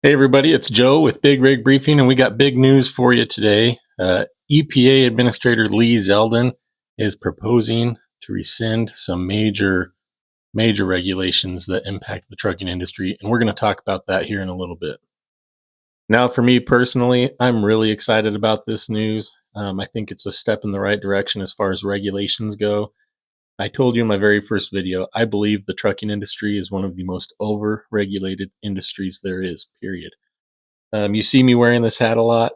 Hey everybody, it's Joe with Big Rig Briefing, and we got big news for you today. EPA Administrator Lee Zeldin is proposing to rescind some major regulations that impact the trucking industry, and we're going to talk about that here in a little bit. Now, for me personally, I'm really excited about this news. I think it's a step in the right direction as far as regulations go. I told you in my very first video, I believe the trucking industry is one of the most over-regulated industries there is, period. You see me wearing this hat a lot.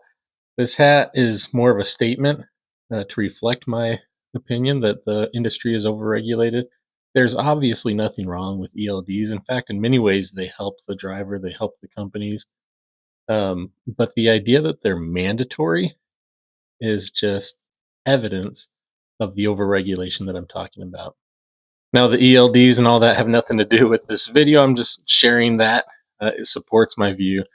This hat is more of a statement to reflect my opinion that the industry is overregulated. There's obviously nothing wrong with ELDs. In fact, in many ways, they help the driver, they help the companies. But the idea that they're mandatory is just evidence of the overregulation that I'm talking about. Now, the ELDs and all that have nothing to do with this video. I'm just sharing that. It supports my view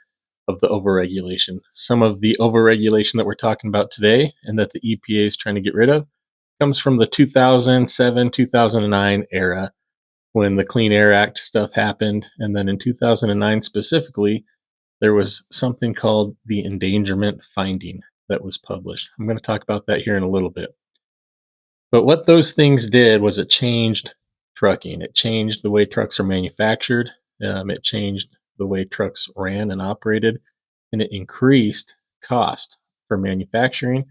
of the overregulation. Some of the overregulation that we're talking about today and that the EPA is trying to get rid of comes from the 2007, 2009 era when the Clean Air Act stuff happened. And then in 2009 specifically, there was something called the endangerment finding that was published. I'm going to talk about that here in a little bit. But what those things did was it changed trucking. It changed the way trucks are manufactured. It changed the way trucks ran and operated, and it increased cost for manufacturing.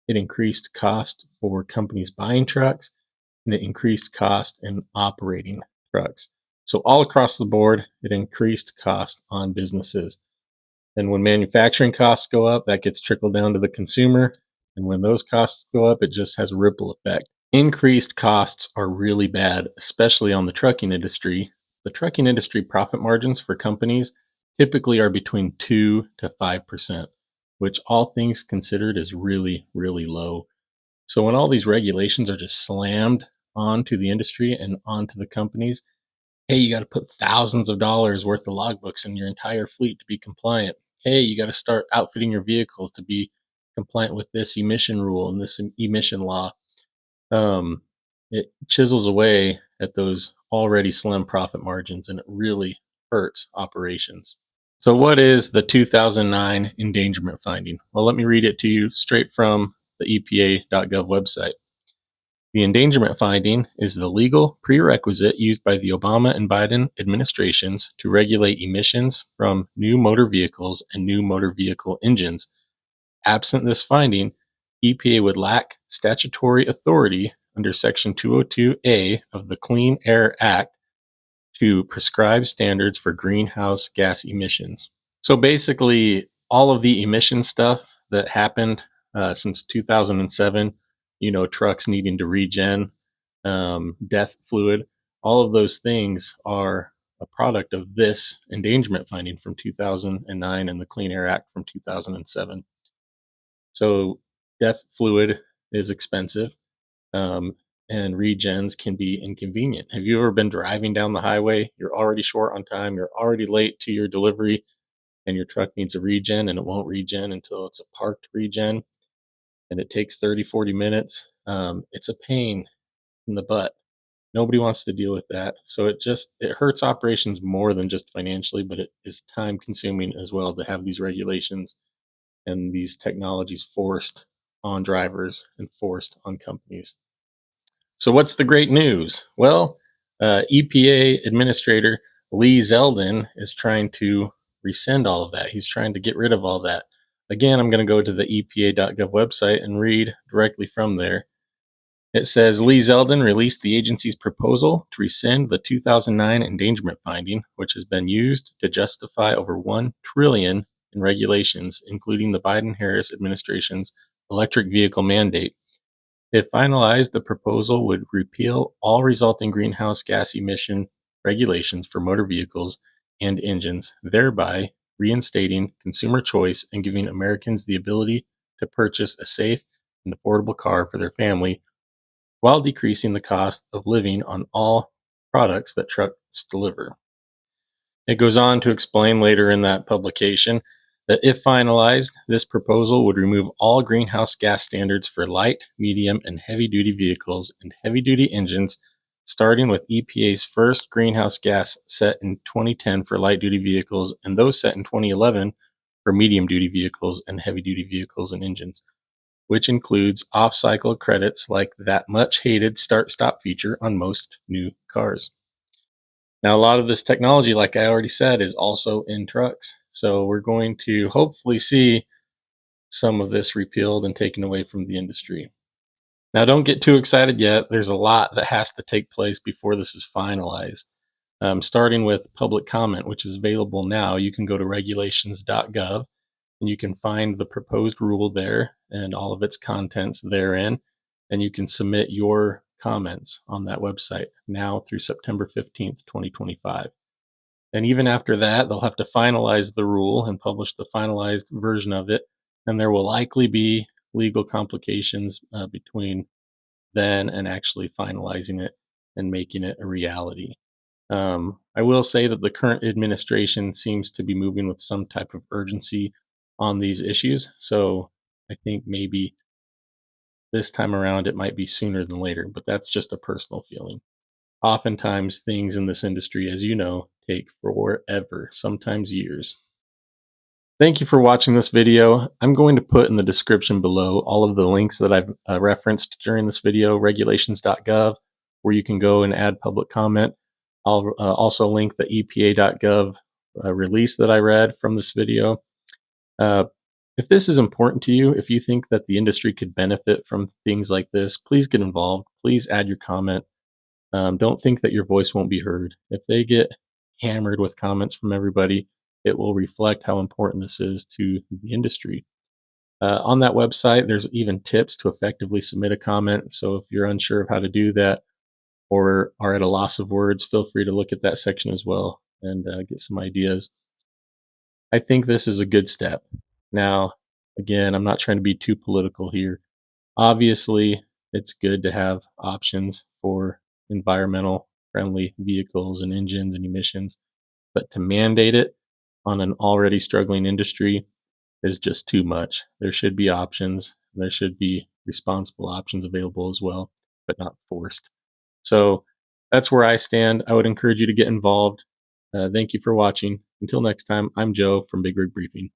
It increased cost for companies buying trucks, and it increased cost in operating trucks. So all across the board, it increased cost on businesses. And when manufacturing costs go up, that gets trickled down to the consumer. And when those costs go up, it just has a ripple effect. Increased costs are really bad, especially on the trucking industry. The trucking industry profit margins for companies typically are between 2 to 5%, which all things considered is really, really low. So when all these regulations are just slammed onto the industry and onto the companies, hey, you got to put thousands of dollars worth of logbooks in your entire fleet to be compliant. Hey, you got to start outfitting your vehicles to be compliant with this emission rule and this emission law. It chisels away at those already slim profit margins, and it really hurts operations. So what is the 2009 endangerment finding? Well, let me read it to you straight from the EPA.gov website. The endangerment finding is the legal prerequisite used by the Obama and Biden administrations to regulate emissions from new motor vehicles and new motor vehicle engines. Absent this finding, EPA would lack statutory authority under Section 202A of the Clean Air Act to prescribe standards for greenhouse gas emissions. So basically, all of the emission stuff that happened since 2007, trucks needing to regen, death fluid, all of those things are a product of this endangerment finding from 2009 and the Clean Air Act from 2007. So death fluid is expensive, and regens can be inconvenient. Have you ever been driving down the highway? You're already short on time. You're already late to your delivery, and your truck needs a regen, and it won't regen until it's a parked regen, and it takes 30, 40 minutes. It's a pain in the butt. Nobody wants to deal with that. So it hurts operations more than just financially, but it is time consuming as well to have these regulations and these technologies forced on drivers and forced on companies. So what's the great news? Well, EPA Administrator Lee Zeldin is trying to rescind all of that. He's trying to get rid of all that. Again, I'm going to go to the EPA.gov website and read directly from there. It says Lee Zeldin released the agency's proposal to rescind the 2009 endangerment finding, which has been used to justify over $1 trillion in regulations, including the Biden-Harris administration's electric vehicle mandate. If finalized, the proposal would repeal all resulting greenhouse gas emission regulations for motor vehicles and engines, thereby reinstating consumer choice and giving Americans the ability to purchase a safe and affordable car for their family while decreasing the cost of living on all products that trucks deliver. It goes on to explain later in that publication that if finalized, this proposal would remove all greenhouse gas standards for light, medium, and heavy-duty vehicles and heavy-duty engines starting with EPA's first greenhouse gas set in 2010 for light-duty vehicles and those set in 2011 for medium-duty vehicles and heavy-duty vehicles and engines, which includes off-cycle credits like that much-hated start-stop feature on most new cars. Now, a lot of this technology, like I already said, is also in trucks. So we're going to hopefully see some of this repealed and taken away from the industry. Now, don't get too excited yet. There's a lot that has to take place before this is finalized. Starting with public comment, which is available now. You can go to regulations.gov and you can find the proposed rule there and all of its contents therein. And you can submit your comments on that website now through September 15th, 2025. And even after that, they'll have to finalize the rule and publish the finalized version of it. And there will likely be legal complications between then and actually finalizing it and making it a reality. I will say that the current administration seems to be moving with some type of urgency on these issues. So I think maybe this time around it might be sooner than later, but that's just a personal feeling. Oftentimes, things in this industry, as you know, take forever, sometimes years. Thank you for watching this video. I'm going to put in the description below all of the links that I've referenced during this video, regulations.gov, where you can go and add public comment. I'll also link the EPA.gov release that I read from this video. If this is important to you, if you think that the industry could benefit from things like this, please get involved. Please add your comment. Don't think that your voice won't be heard. If they get hammered with comments from everybody, it will reflect how important this is to the industry. On that website, there's even tips to effectively submit a comment. So if you're unsure of how to do that or are at a loss of words, feel free to look at that section as well and get some ideas. I think this is a good step. Now, again, I'm not trying to be too political here. Obviously, it's good to have options for environmental friendly vehicles and engines and emissions, but to mandate it on an already struggling industry is just too much. There should be options. There should be responsible options available as well, but not forced. So that's where I stand. I would encourage you to get involved. Thank you for watching. Until next time, I'm Joe from Big Rig Briefing.